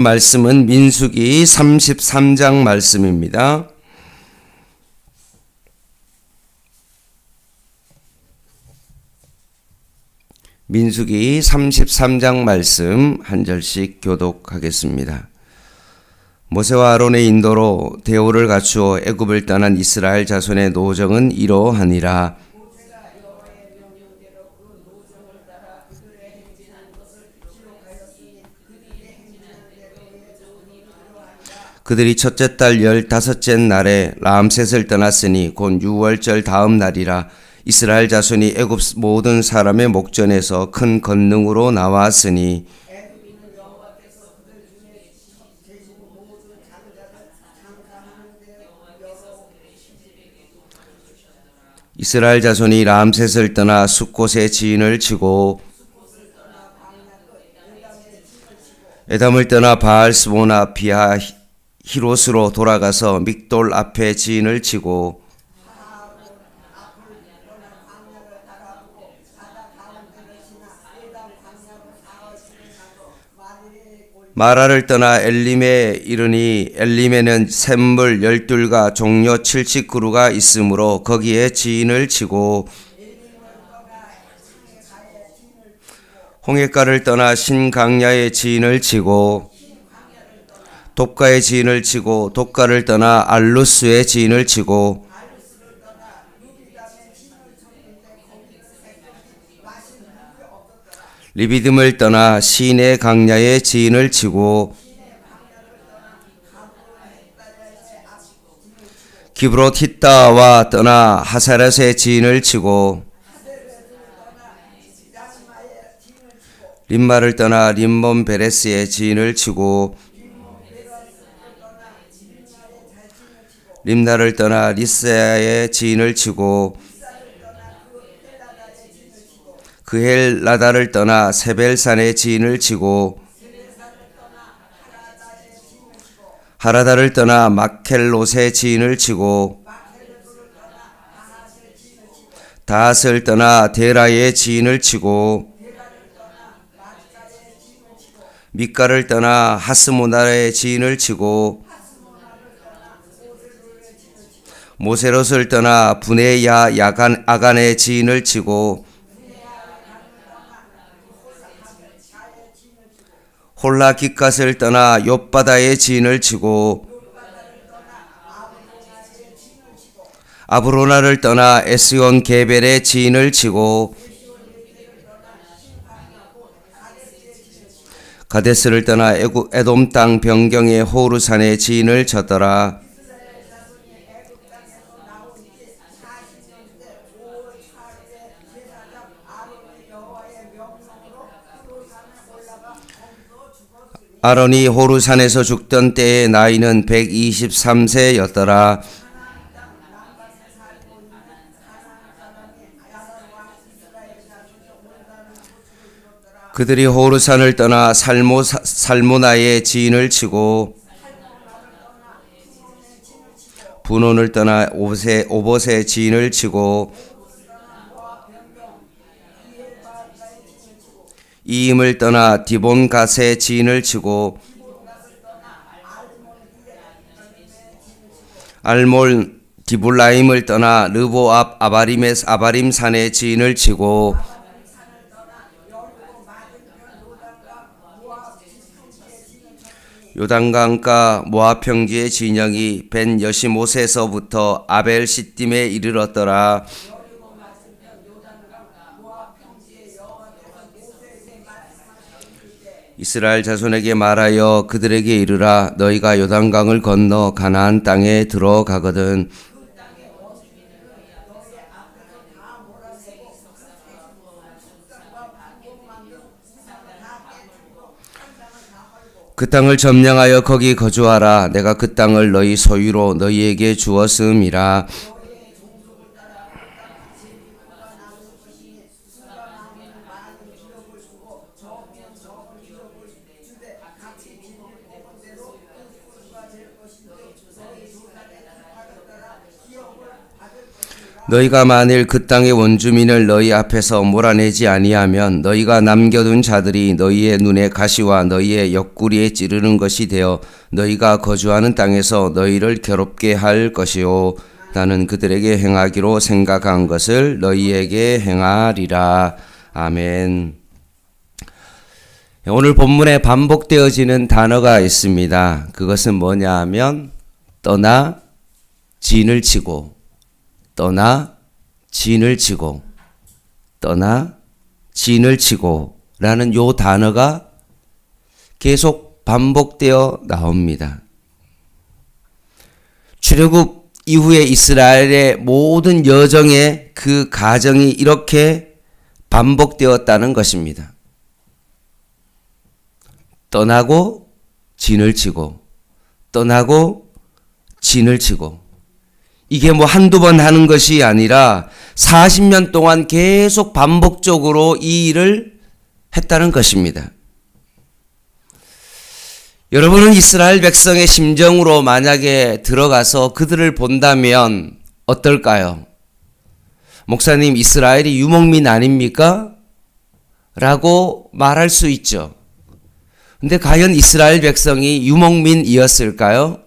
말씀은 민수기 33장 말씀입니다. 민수기 33장 말씀 한 절씩 교독하겠습니다. 모세와 아론의 인도로 대오를 갖추어 애굽을 떠난 이스라엘 자손의 노정은 이러하니라. 그들이 첫째 달 15째 날에 람셋을 떠났으니 곧 6월절 다음 날이라. 이스라엘 자손이 애굽 모든 사람의 목전에서 큰 권능으로 나왔으니 이스라엘 자손이 람셋을 떠나 숫곳에 지인을 치고 에담을 떠나 바알스보나 비하 히롯으로 돌아가서 믹돌 앞에 지인을 치고 마라를 떠나 엘림에 이르니 엘림에는 샘물 12과 종려 70그루가 있으므로 거기에 지인을 치고 홍해가를 떠나 신강야에 지인을 치고 돕가의 지인을 치고 돕가를 떠나 알루스의 지인을 치고 리비딤을 떠나 시내 강야의 지인을 치고 기브롯 히타와 떠나 하사렛의 지인을 치고 림마를 떠나 림몬 베레스의 지인을 치고 림나를 떠나 리스야의 지인을 치고 그헬라다를 떠나 세벨산의 지인을 치고 하라다를 떠나 마켈롯의 지인을 치고 다핫을 떠나 데라의 지인을 치고 미가를 떠나 하스모나의 지인을 치고 모세롯을 떠나 분에야 아간의 지인을 치고 홀라 기갓을 떠나 욥바다의 지인을 치고 아브로나를 떠나 에스온 게벨의 지인을 치고 가데스를 떠나 에돔 땅 변경의 호르산의 지인을 쳤더라. 아론이 호르산에서 죽던 때의 나이는 123세였더라. 그들이 호르산을 떠나 살모나의 지인을 치고 분온을 떠나 오봇의 지인을 치고 이임을 떠나 디본갓의 지인을 치고 알몰 디블라임을 떠나 르보압 아바림 산의 지인을 치고 요단강가 모압 평지의 진영이 벤 여시못에서부터 아벨 시딤에 이르렀더라. 이스라엘 자손에게 말하여 그들에게 이르라. 너희가 요단강을 건너 가나안 땅에 들어가거든 그 땅을 점령하여 거기 거주하라. 내가 그 땅을 너희 소유로 너희에게 주었음이라. 너희가 만일 그 땅의 원주민을 너희 앞에서 몰아내지 아니하면 너희가 남겨둔 자들이 너희의 눈에 가시와 너희의 옆구리에 찌르는 것이 되어 너희가 거주하는 땅에서 너희를 괴롭게 할 것이요 나는 그들에게 행하기로 생각한 것을 너희에게 행하리라. 아멘. 오늘 본문에 반복되어지는 단어가 있습니다. 그것은 뭐냐 하면 떠나 진을 치고, 떠나 진을 치고, 떠나 진을 치고 라는 요 단어가 계속 반복되어 나옵니다. 출애굽 이후에 이스라엘의 모든 여정의 그 과정이 이렇게 반복되었다는 것입니다. 떠나고 진을 치고, 떠나고 진을 치고, 이게 뭐 한두 번 하는 것이 아니라 40년 동안 계속 반복적으로 이 일을 했다는 것입니다. 여러분은 이스라엘 백성의 심정으로 만약에 들어가서 그들을 본다면 어떨까요? 목사님, 이스라엘이 유목민 아닙니까? 라고 말할 수 있죠. 근데 과연 이스라엘 백성이 유목민이었을까요?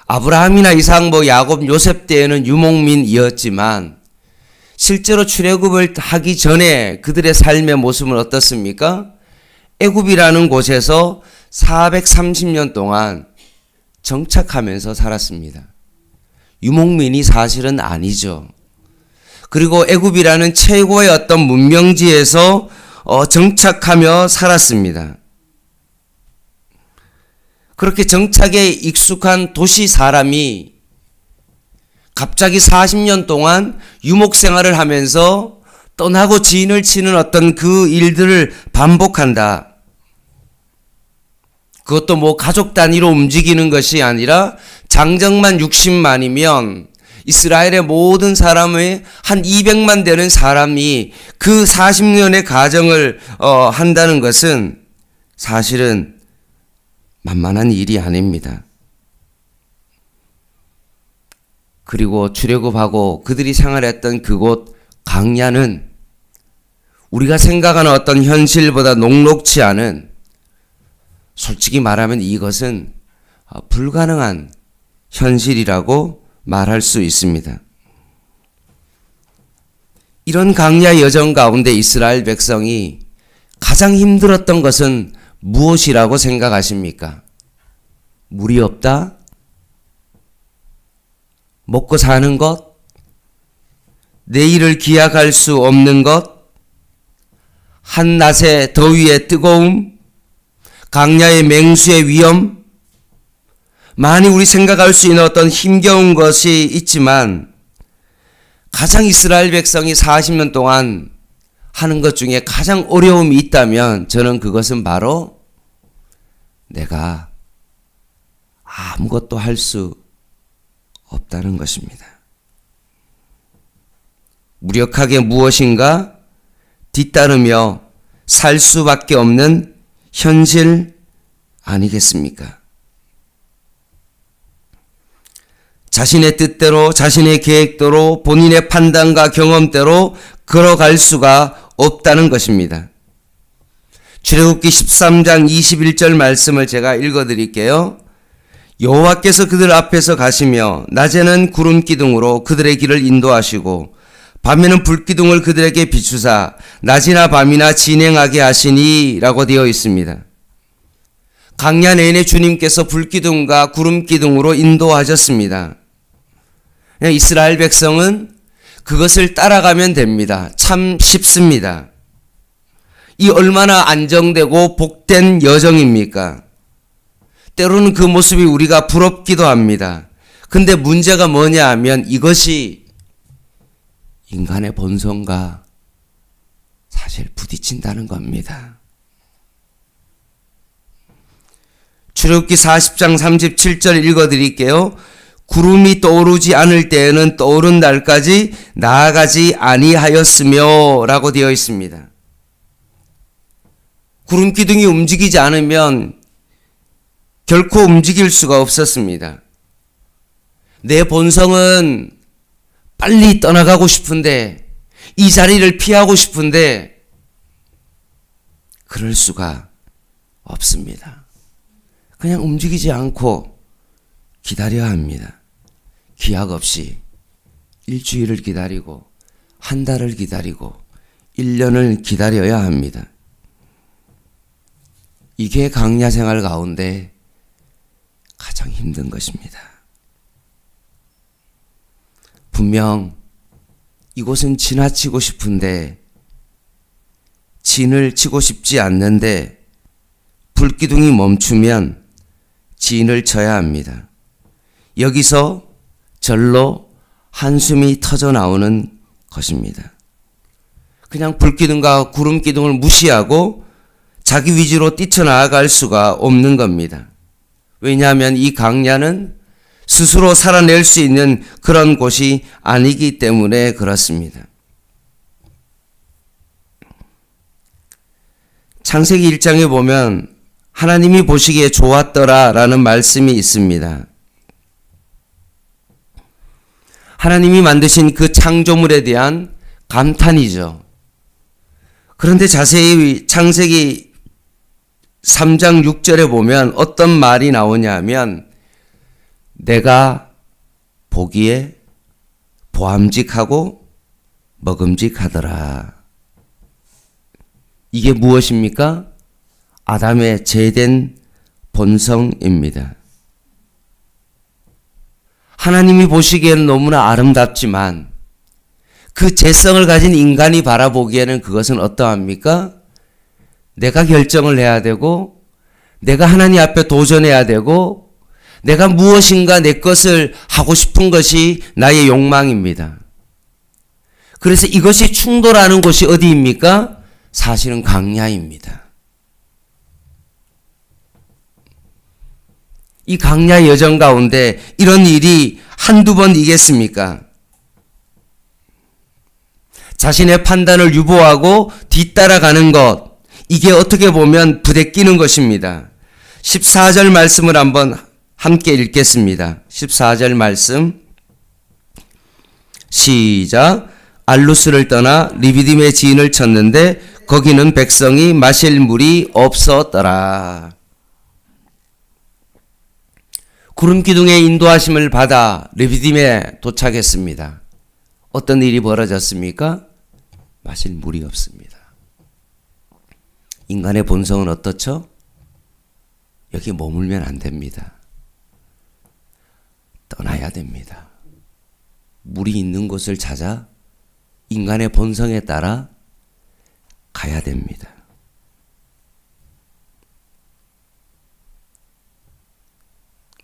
아브라함이나 이삭, 야곱, 요셉 때에는 유목민이었지만 실제로 출애굽을 하기 전에 그들의 삶의 모습은 어떻습니까? 애굽이라는 곳에서 430년 동안 정착하면서 살았습니다. 유목민이 사실은 아니죠. 그리고 애굽이라는 최고의 어떤 문명지에서 정착하며 살았습니다. 그렇게 정착에 익숙한 도시 사람이 갑자기 40년 동안 유목 생활을 하면서 떠나고 진을 치는 어떤 그 일들을 반복한다. 그것도 가족 단위로 움직이는 것이 아니라 장정만 60만이면 이스라엘의 모든 사람의 한 200만 되는 사람이 그 40년의 가정을 한다는 것은 사실은 만만한 일이 아닙니다. 그리고 출애굽하고 그들이 생활했던 그곳 광야는 우리가 생각하는 어떤 현실보다 녹록지 않은, 솔직히 말하면 이것은 불가능한 현실이라고 말할 수 있습니다. 이런 광야 여정 가운데 이스라엘 백성이 가장 힘들었던 것은 무엇이라고 생각하십니까? 물이 없다? 먹고 사는 것? 내일을 기약할 수 없는 것? 한낮의 더위의 뜨거움? 광야의 맹수의 위험? 많이 우리 생각할 수 있는 어떤 힘겨운 것이 있지만 가장 이스라엘 백성이 40년 동안 하는 것 중에 가장 어려움이 있다면 저는 그것은 바로 내가 아무것도 할 수 없다는 것입니다. 무력하게 무엇인가 뒤따르며 살 수밖에 없는 현실 아니겠습니까? 자신의 뜻대로, 자신의 계획대로, 본인의 판단과 경험대로 걸어갈 수가 없다는 것입니다. 출애굽기 13장 21절 말씀을 제가 읽어드릴게요. 여호와께서 그들 앞에서 가시며 낮에는 구름 기둥으로 그들의 길을 인도하시고 밤에는 불기둥을 그들에게 비추사 낮이나 밤이나 진행하게 하시니 라고 되어 있습니다. 광야 내내 주님께서 불기둥과 구름 기둥으로 인도하셨습니다. 이스라엘 백성은 그것을 따라가면 됩니다. 참 쉽습니다. 이 얼마나 안정되고 복된 여정입니까? 때로는 그 모습이 우리가 부럽기도 합니다. 근데 문제가 뭐냐 하면 이것이 인간의 본성과 사실 부딪힌다는 겁니다. 출애굽기 40장 37절 읽어드릴게요. 구름이 떠오르지 않을 때에는 떠오른 날까지 나아가지 아니하였으며 라고 되어 있습니다. 구름 기둥이 움직이지 않으면 결코 움직일 수가 없었습니다. 내 본성은 빨리 떠나가고 싶은데, 이 자리를 피하고 싶은데 그럴 수가 없습니다. 그냥 움직이지 않고 기다려야 합니다. 기약 없이 일주일을 기다리고 한 달을 기다리고 1년을 기다려야 합니다. 이게 강야 생활 가운데 가장 힘든 것입니다. 분명 이곳은 지나치고 싶은데 진을 치고 싶지 않는데 불기둥이 멈추면 진을 쳐야 합니다. 여기서 절로 한숨이 터져 나오는 것입니다. 그냥 불기둥과 구름기둥을 무시하고 자기 위주로 뛰쳐나아갈 수가 없는 겁니다. 왜냐하면 이 강야는 스스로 살아낼 수 있는 그런 곳이 아니기 때문에 그렇습니다. 창세기 1장에 보면 하나님이 보시기에 좋았더라 라는 말씀이 있습니다. 하나님이 만드신 그 창조물에 대한 감탄이죠. 그런데 자세히 창세기 3장 6절에 보면 어떤 말이 나오냐 하면 내가 보기에 보암직하고 먹음직하더라. 이게 무엇입니까? 아담의 죄된 본성입니다. 하나님이 보시기에는 너무나 아름답지만 그 죄성을 가진 인간이 바라보기에는 그것은 어떠합니까? 내가 결정을 해야 되고 내가 하나님 앞에 도전해야 되고 내가 무엇인가 내 것을 하고 싶은 것이 나의 욕망입니다. 그래서 이것이 충돌하는 곳이 어디입니까? 사실은 강야입니다. 이 강야 여정 가운데 이런 일이 한두 번이겠습니까? 자신의 판단을 유보하고 뒤따라가는 것, 이게 어떻게 보면 부대끼는 것입니다. 14절 말씀을 한번 함께 읽겠습니다. 14절 말씀 시작. 알루스를 떠나 리비딤의 지인을 쳤는데 거기는 백성이 마실 물이 없었더라. 구름기둥의 인도하심을 받아 리비딤에 도착했습니다. 어떤 일이 벌어졌습니까? 마실 물이 없습니다. 인간의 본성은 어떻죠? 여기 머물면 안 됩니다. 떠나야 됩니다. 물이 있는 곳을 찾아 인간의 본성에 따라 가야 됩니다.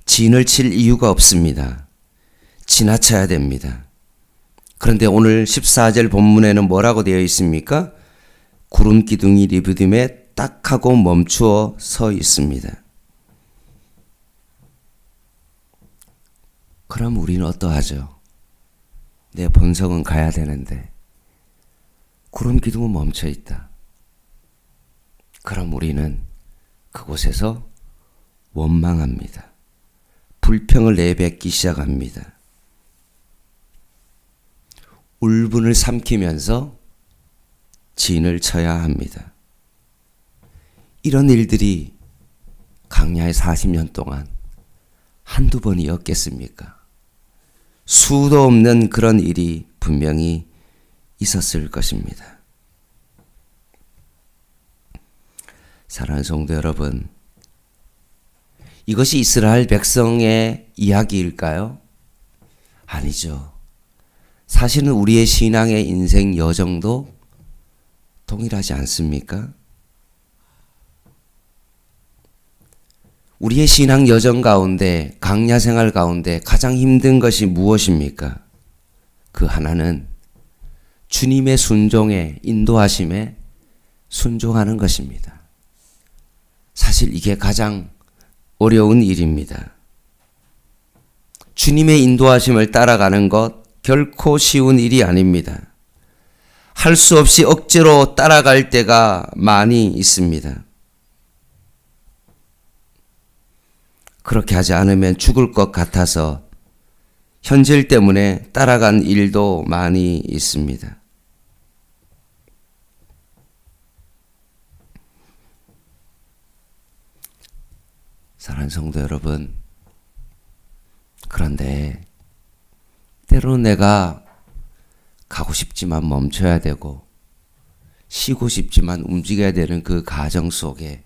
진을 칠 이유가 없습니다. 지나쳐야 됩니다. 그런데 오늘 14절 본문에는 뭐라고 되어 있습니까? 구름기둥이 리비딤에 딱 하고 멈추어 서 있습니다. 그럼 우리는 어떠하죠? 내 본성은 가야 되는데 구름기둥은 멈춰 있다. 그럼 우리는 그곳에서 원망합니다. 불평을 내뱉기 시작합니다. 울분을 삼키면서 진을 쳐야 합니다. 이런 일들이 강야의 40년 동안 한두 번이었겠습니까? 수도 없는 그런 일이 분명히 있었을 것입니다. 사랑하는 성도 여러분, 이것이 이스라엘 백성의 이야기일까요? 아니죠. 사실은 우리의 신앙의 인생 여정도 동일하지 않습니까? 우리의 신앙 여정 가운데, 강야 생활 가운데 가장 힘든 것이 무엇입니까? 그 하나는 주님의 순종에, 인도하심에 순종하는 것입니다. 사실 이게 가장 어려운 일입니다. 주님의 인도하심을 따라가는 것 결코 쉬운 일이 아닙니다. 할 수 없이 억지로 따라갈 때가 많이 있습니다. 그렇게 하지 않으면 죽을 것 같아서 현실 때문에 따라간 일도 많이 있습니다. 사랑하는 성도 여러분, 그런데 때로 내가 가고 싶지만 멈춰야 되고 쉬고 싶지만 움직여야 되는 그 가정 속에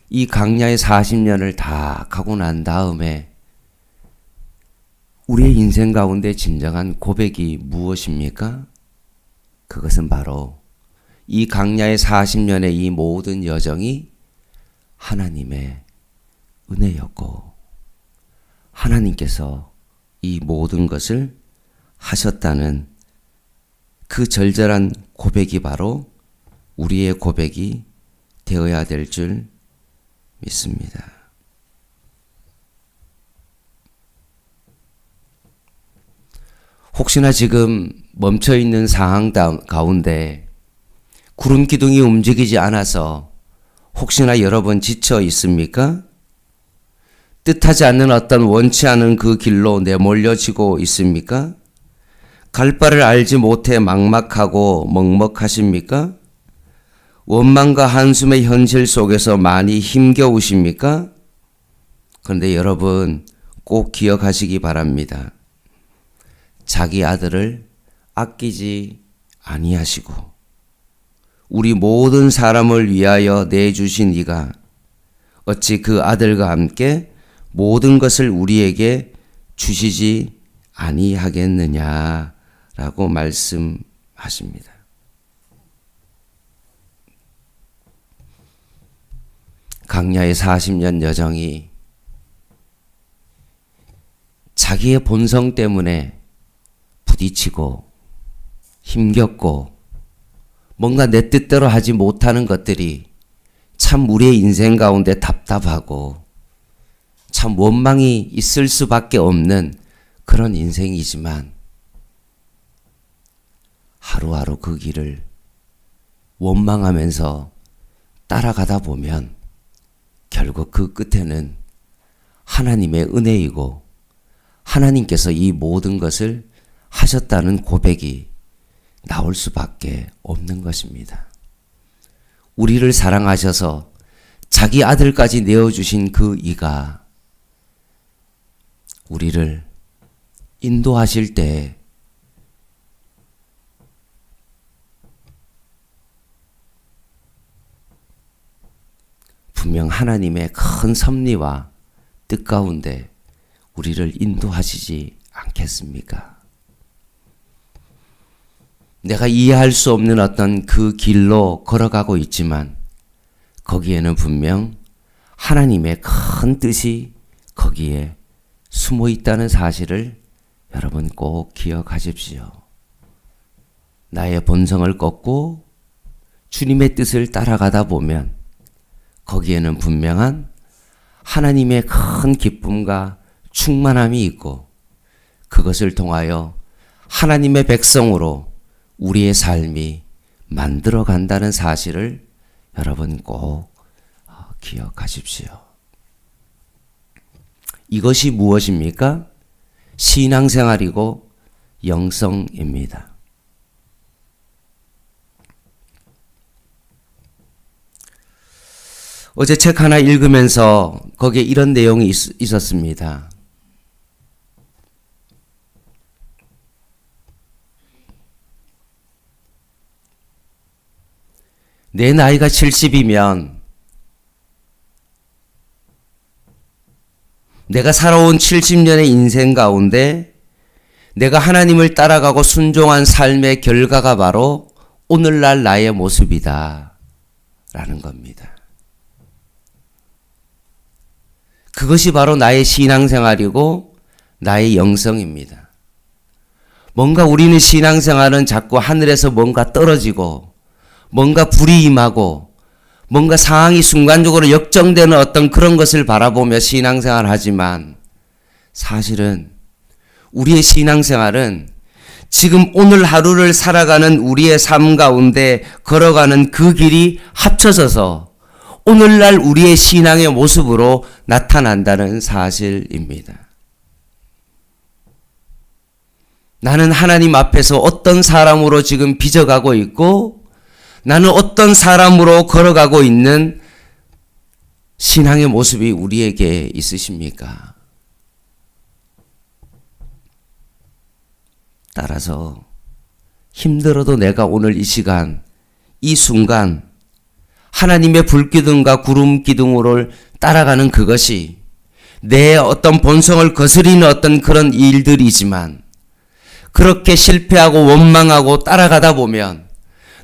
이 강야의 40년을 다 가고 난 다음에 우리의 인생 가운데 진정한 고백이 무엇입니까? 그것은 바로 이 강야의 40년의 이 모든 여정이 하나님의 은혜였고 하나님께서 이 모든 것을 하셨다는 그 절절한 고백이 바로 우리의 고백이 되어야 될 줄 믿습니다. 혹시나 지금 멈춰있는 상황 가운데 구름 기둥이 움직이지 않아서 혹시나 여러분 지쳐 있습니까? 뜻하지 않는 어떤 원치 않은 그 길로 내몰려지고 있습니까? 갈 바를 알지 못해 막막하고 먹먹하십니까? 원망과 한숨의 현실 속에서 많이 힘겨우십니까? 그런데 여러분 꼭 기억하시기 바랍니다. 자기 아들을 아끼지 아니하시고 우리 모든 사람을 위하여 내주신 이가 어찌 그 아들과 함께 모든 것을 우리에게 주시지 아니하겠느냐라고 말씀하십니다. 강야의 40년 여정이 자기의 본성 때문에 부딪히고 힘겹고 뭔가 내 뜻대로 하지 못하는 것들이 참 우리의 인생 가운데 답답하고 참 원망이 있을 수밖에 없는 그런 인생이지만 하루하루 그 길을 원망하면서 따라가다 보면 결국 그 끝에는 하나님의 은혜이고 하나님께서 이 모든 것을 하셨다는 고백이 나올 수밖에 없는 것입니다. 우리를 사랑하셔서 자기 아들까지 내어주신 그 이가 우리를 인도하실 때 분명 하나님의 큰 섭리와 뜻 가운데 우리를 인도하시지 않겠습니까? 내가 이해할 수 없는 어떤 그 길로 걸어가고 있지만 거기에는 분명 하나님의 큰 뜻이 거기에 숨어 있다는 사실을 여러분 꼭 기억하십시오. 나의 본성을 꺾고 주님의 뜻을 따라가다 보면 거기에는 분명한 하나님의 큰 기쁨과 충만함이 있고 그것을 통하여 하나님의 백성으로 우리의 삶이 만들어 간다는 사실을 여러분 꼭 기억하십시오. 이것이 무엇입니까? 신앙생활이고 영성입니다. 어제 책 하나 읽으면서 거기에 이런 내용이 있었습니다. 내 나이가 70이면 내가 살아온 70년의 인생 가운데 내가 하나님을 따라가고 순종한 삶의 결과가 바로 오늘날 나의 모습이다 라는 겁니다. 그것이 바로 나의 신앙생활이고 나의 영성입니다. 뭔가 우리는 신앙생활은 자꾸 하늘에서 뭔가 떨어지고 뭔가 불이 임하고 뭔가 상황이 순간적으로 역정되는 어떤 그런 것을 바라보며 신앙생활을 하지만 사실은 우리의 신앙생활은 지금 오늘 하루를 살아가는 우리의 삶 가운데 걸어가는 그 길이 합쳐져서 오늘날 우리의 신앙의 모습으로 나타난다는 사실입니다. 나는 하나님 앞에서 어떤 사람으로 지금 빚어가고 있고 나는 어떤 사람으로 걸어가고 있는 신앙의 모습이 우리에게 있으십니까? 따라서 힘들어도 내가 오늘 이 시간, 이 순간 하나님의 불기둥과 구름기둥을 따라가는 그것이 내 어떤 본성을 거스리는 어떤 그런 일들이지만 그렇게 실패하고 원망하고 따라가다 보면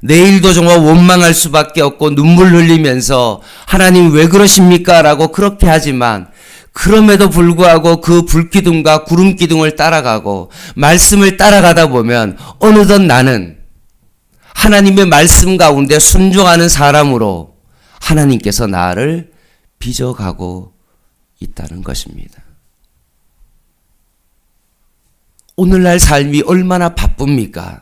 내일도 정말 원망할 수밖에 없고 눈물 흘리면서 하나님 왜 그러십니까? 라고 그렇게 하지만 그럼에도 불구하고 그 불기둥과 구름기둥을 따라가고 말씀을 따라가다 보면 어느덧 나는 하나님의 말씀 가운데 순종하는 사람으로 하나님께서 나를 빚어가고 있다는 것입니다. 오늘날 삶이 얼마나 바쁩니까?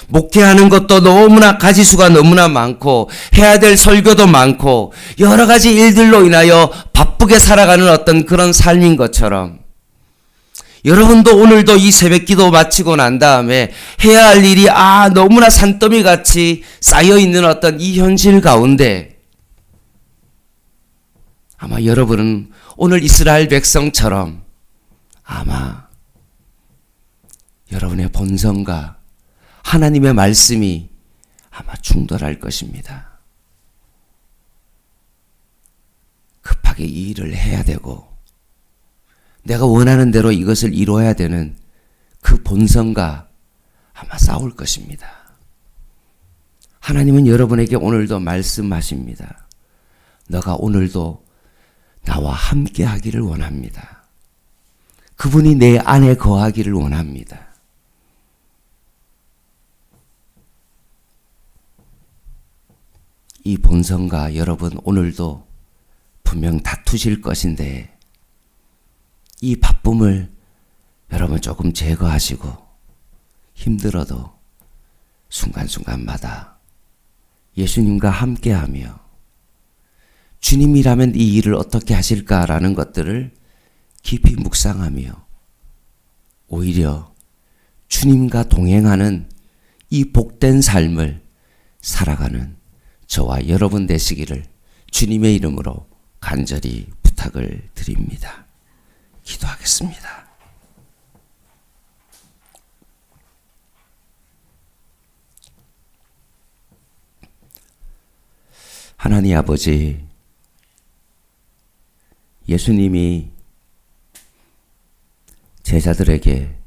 목회하는 것도 너무나 가지수가 너무나 많고 해야 될 설교도 많고 여러 가지 일들로 인하여 바쁘게 살아가는 어떤 그런 삶인 것처럼 여러분도 오늘도 이 새벽기도 마치고 난 다음에 해야 할 일이 너무나 산더미 같이 쌓여있는 어떤 이 현실 가운데 아마 여러분은 오늘 이스라엘 백성처럼 아마 여러분의 본성과 하나님의 말씀이 아마 충돌할 것입니다. 급하게 이 일을 해야 되고 내가 원하는 대로 이것을 이루어야 되는 그 본성과 아마 싸울 것입니다. 하나님은 여러분에게 오늘도 말씀하십니다. 너가 오늘도 나와 함께 하기를 원합니다. 그분이 내 안에 거하기를 원합니다. 이 본성과 여러분 오늘도 분명 다투실 것인데 이 바쁨을 여러분 조금 제거하시고 힘들어도 순간순간마다 예수님과 함께하며 주님이라면 이 일을 어떻게 하실까라는 것들을 깊이 묵상하며 오히려 주님과 동행하는 이 복된 삶을 살아가는 저와 여러분 되시기를 주님의 이름으로 간절히 부탁을 드립니다. 기도하겠습니다. 하나님 아버지, 예수님이 제자들에게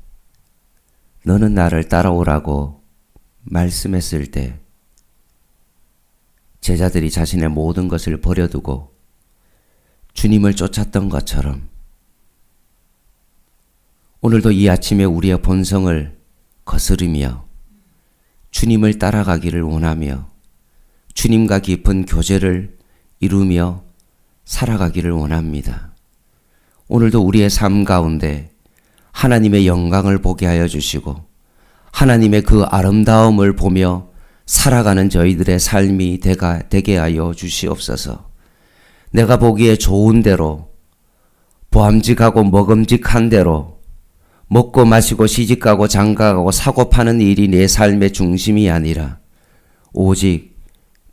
너는 나를 따라오라고 말씀했을 때 제자들이 자신의 모든 것을 버려두고 주님을 쫓았던 것처럼 오늘도 이 아침에 우리의 본성을 거스르며 주님을 따라가기를 원하며 주님과 깊은 교제를 이루며 살아가기를 원합니다. 오늘도 우리의 삶 가운데 하나님의 영광을 보게 하여 주시고 하나님의 그 아름다움을 보며 살아가는 저희들의 삶이 되게 하여 주시옵소서. 내가 보기에 좋은 대로 보암직하고 먹음직한 대로 먹고 마시고 시집가고 장가가고 사고 파는 일이 내 삶의 중심이 아니라 오직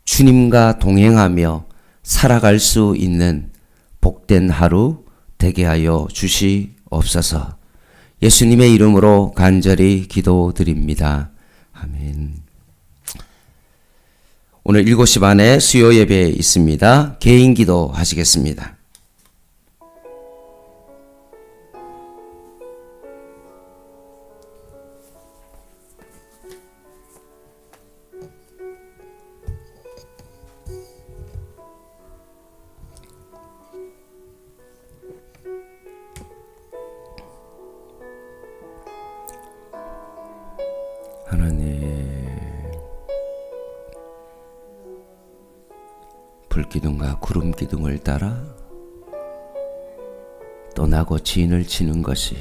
주님과 동행하며 살아갈 수 있는 복된 하루 되게 하여 주시옵소서. 예수님의 이름으로 간절히 기도드립니다. 아멘. 오늘 7시 반에 수요 예배 있습니다. 개인 기도 하시겠습니다. 하나님, 불기둥과 구름기둥을 따라 떠나고 진을 치는 것이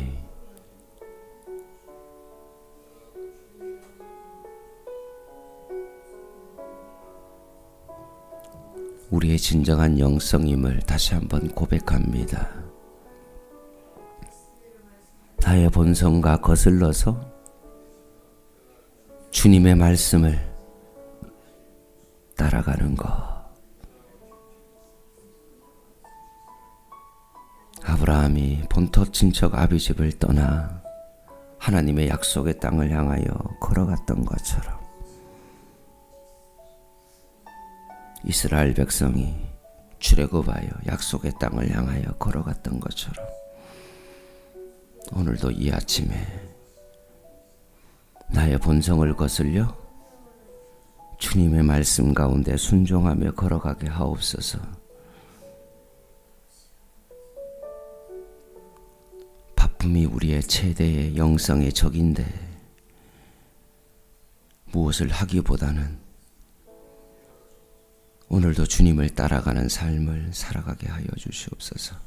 우리의 진정한 영성임을 다시 한번 고백합니다. 나의 본성과 거슬러서 주님의 말씀을 따라가는 것. 아브라함이 본토 친척 아비집을 떠나 하나님의 약속의 땅을 향하여 걸어갔던 것처럼 이스라엘 백성이 출애굽하여 약속의 땅을 향하여 걸어갔던 것처럼 오늘도 이 아침에 나의 본성을 거슬려 주님의 말씀 가운데 순종하며 걸어가게 하옵소서. 바쁨이 우리의 최대의 영성의 적인데 무엇을 하기보다는 오늘도 주님을 따라가는 삶을 살아가게 하여 주시옵소서.